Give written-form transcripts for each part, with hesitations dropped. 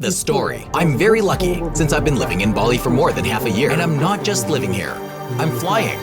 The story. I'm very lucky, since I've been living in Bali for more than half a year. And I'm not just living here, I'm flying.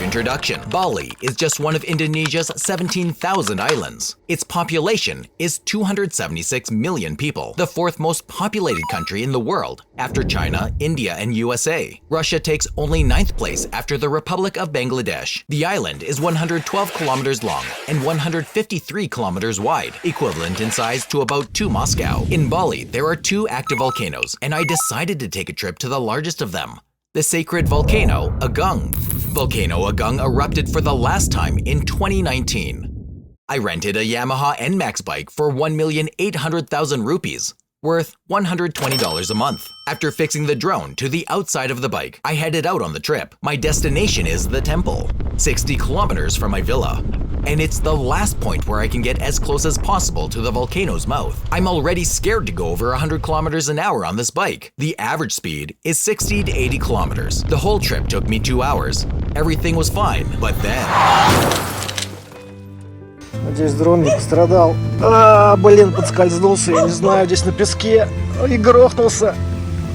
Introduction. Bali is just one of Indonesia's 17,000 islands. Its population is 276 million people, the fourth most populated country in the world after China, India, and USA. Russia takes only 9th place after the Republic of Bangladesh. The island is 112 kilometers long and 153 kilometers wide, equivalent in size to about 2 Moscow. In Bali, there are 2 active volcanoes, and I decided to take a trip to the largest of them, the sacred volcano Agung. Volcano Agung erupted for the last time in 2019. I rented a Yamaha NMAX bike for 1,800,000 rupees, worth $120 a month. After fixing the drone to the outside of the bike, I headed out on the trip. My destination is the temple, 60 kilometers from my villa. And it's the last point where I can get as close as possible to the volcano's mouth. I'm already scared to go over 100 kilometers an hour on this bike. The average speed is 60 to 80 kilometers. The whole trip took me 2 hours. Everything was fine, but then... Надеюсь, дрон не пострадал. Подскользнулся, я не знаю, здесь на песке и грохнулся.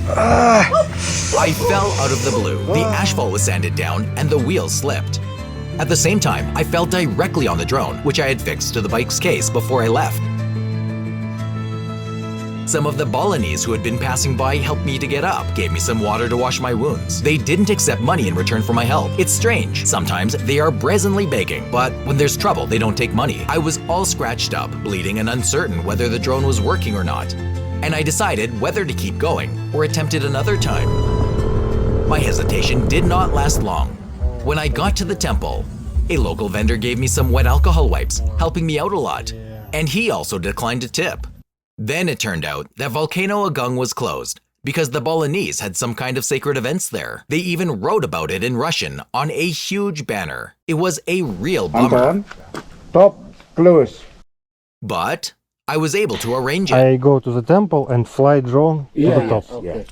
I fell out of the blue. The asphalt was sanded down and the wheels slipped. At the same time, I fell directly on the drone, which I had fixed to the bike's case before I left. Some of the Balinese who had been passing by helped me to get up, gave me some water to wash my wounds. They didn't accept money in return for my help. It's strange. Sometimes they are brazenly begging, but when there's trouble, they don't take money. I was all scratched up, bleeding, and uncertain whether the drone was working or not. And I decided whether to keep going or attempt it another time. My hesitation did not last long. When I got to the temple, a local vendor gave me some wet alcohol wipes, helping me out a lot. And he also declined to tip. Then it turned out that Volcano Agung was closed because the Balinese had some kind of sacred events there. They even wrote about it in Russian on a huge banner. It was a real bummer. Anton, top close. But I was able to arrange it. I go to the temple and fly drone to the top. Yeah.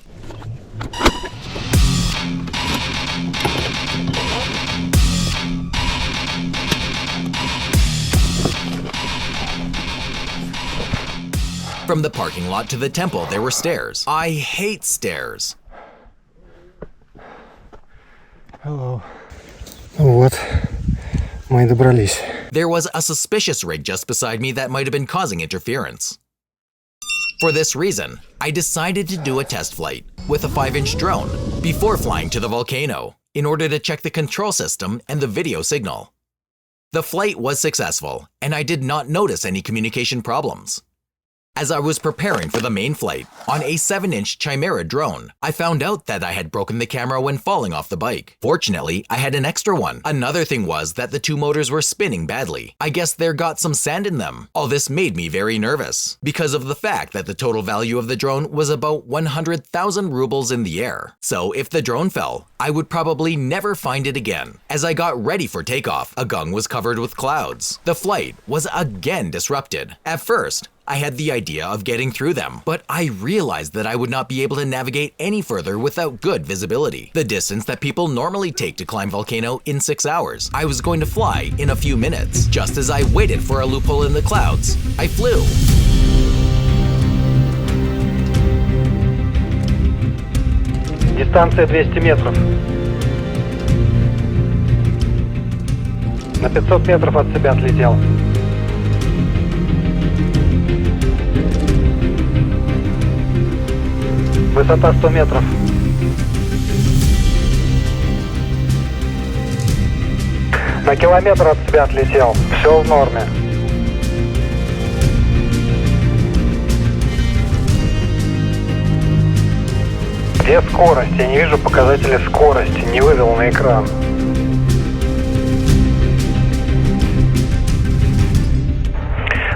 From the parking lot to the temple, there were stairs. I hate stairs. Hello. Вот, мы добрались. There was a suspicious rig just beside me that might have been causing interference. For this reason, I decided to do a test flight with a 5-inch drone before flying to the volcano in order to check the control system and the video signal. The flight was successful, and I did not notice any communication problems. As I was preparing for the main flight on a 7-inch Chimera drone, I found out that I had broken the camera when falling off the bike. Fortunately, I had an extra one. Another thing was that the 2 motors were spinning badly. I guess there got some sand in them. All this made me very nervous because of the fact that the total value of the drone was about 100,000 rubles in the air. So if the drone fell, I would probably never find it again. As I got ready for takeoff, Agung was covered with clouds. The flight was again disrupted. At first, I had the idea of getting through them, but I realized that I would not be able to navigate any further without good visibility. The distance that people normally take to climb volcano in 6 hours, I was going to fly in a few minutes. Just as I waited for a loophole in the clouds, I flew. Дистанция 200 метров. На 500 метров от себя отлетел. Высота 100 метров. На километр от себя отлетел. Все в норме. Где скорость? Я не вижу показатели скорости. Не вывел на экран.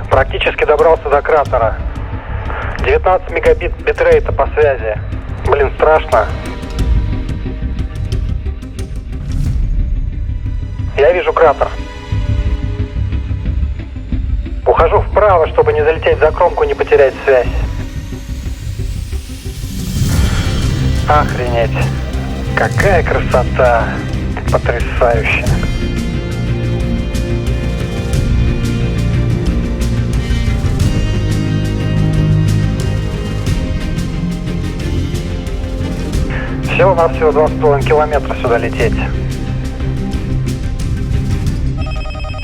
Практически добрался до кратера. 19 мегабит битрейта по связи. Блин, страшно. Я вижу кратер. вправо, чтобы не залететь за кромку, не потерять связь. Охренеть. Какая красота. Потрясающе. Всего-навсего 2,5 километра сюда лететь.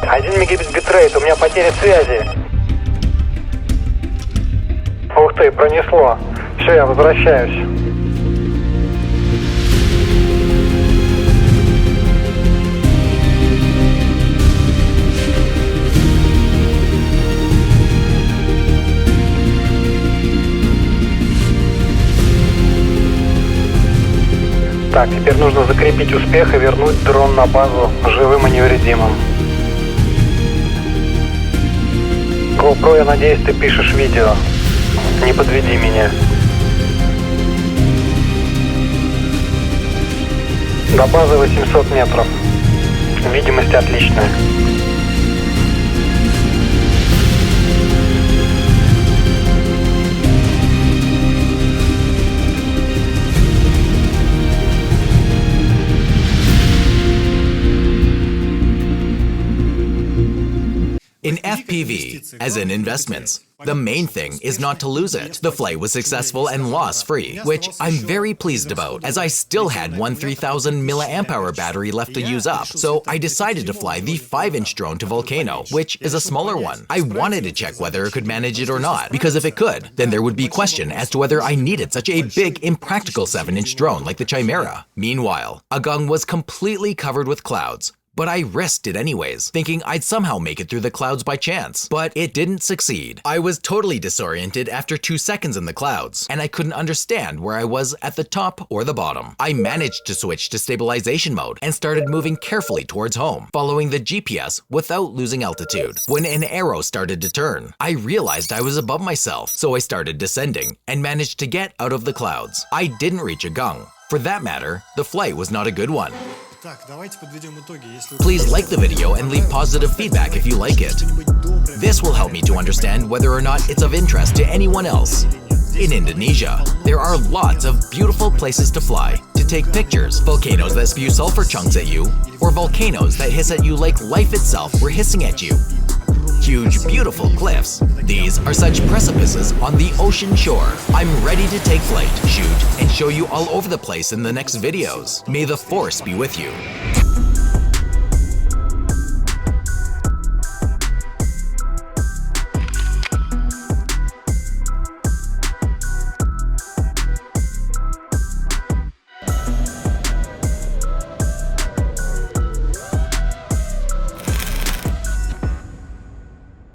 1 мегабит битрейт, у меня потеря связи. Ух ты, пронесло. Все, я возвращаюсь. Так, теперь нужно закрепить успех и вернуть дрон на базу живым и невредимым. GoPro, я надеюсь, ты пишешь видео. Не подведи меня. До базы 800 метров. Видимость отличная. In FPV, as in investments, the main thing is not to lose it. The flight was successful and loss-free, which I'm very pleased about, as I still had one 3000 mAh battery left to use up, so I decided to fly the 5-inch drone to Volcano, which is a smaller one. I wanted to check whether it could manage it or not, because if it could, then there would be question as to whether I needed such a big, impractical 7-inch drone like the Chimera. Meanwhile, Agung was completely covered with clouds, but I risked it anyways, thinking I'd somehow make it through the clouds by chance. But it didn't succeed. I was totally disoriented after 2 seconds in the clouds, and I couldn't understand where I was at the top or the bottom. I managed to switch to stabilization mode and started moving carefully towards home, following the GPS without losing altitude. When an arrow started to turn, I realized I was above myself, so I started descending and managed to get out of the clouds. I didn't reach Agung. For that matter, the flight was not a good one. Please like the video and leave positive feedback if you like it. This will help me to understand whether or not it's of interest to anyone else. In Indonesia, there are lots of beautiful places to fly, to take pictures, volcanoes that spew sulfur chunks at you, or volcanoes that hiss at you like life itself were hissing at you. Huge, beautiful cliffs. These are such precipices on the ocean shore. I'm ready to take flight, shoot, and show you all over the place in the next videos. May the force be with you.